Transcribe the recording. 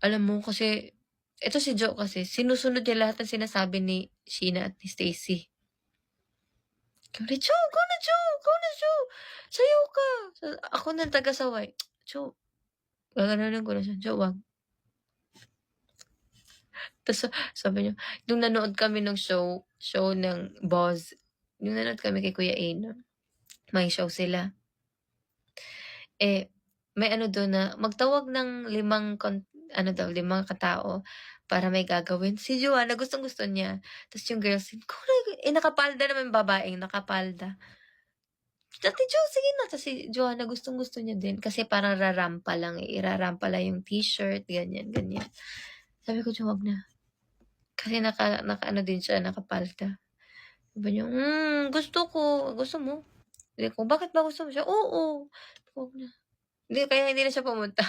Alam mo kasi, eto si Jo kasi sinusunod niya lahat ng sinasabi ni Sheena at ni Stacy. Sabi, "Jo, go na Jo, go na Jo, sayaw ka." Ako na taga-saway, "Jo," gaganunin ko na siya, "Jo, 'wag." Tas sabi niya nung nanood kami ng show ng Boz, yung nanood kami kay Kuya A nun, may show sila. Eh, may ano dun na magtawag ng ano daw, 5 katao para may gagawin. Si Joanna gustong-gusto niya, ta's yung girls, nakapalda naman yung babaeng nakapalda. "Ate Jo, sige na." Ta's si Joanna gustong-gusto niya din kasi parang rarampa lang, eh, irarampa lang yung t-shirt, ganyan, ganyan. Sabi ko, "Jo, wag na." Kasi naka-ano din siya, nakapalda. Sabi niya, gusto ko." "Gusto mo?" Sabi ko, "Bakit ba gusto mo?" Siya, "Oo." "Wag na." Hindi, kaya hindi na siya pumunta.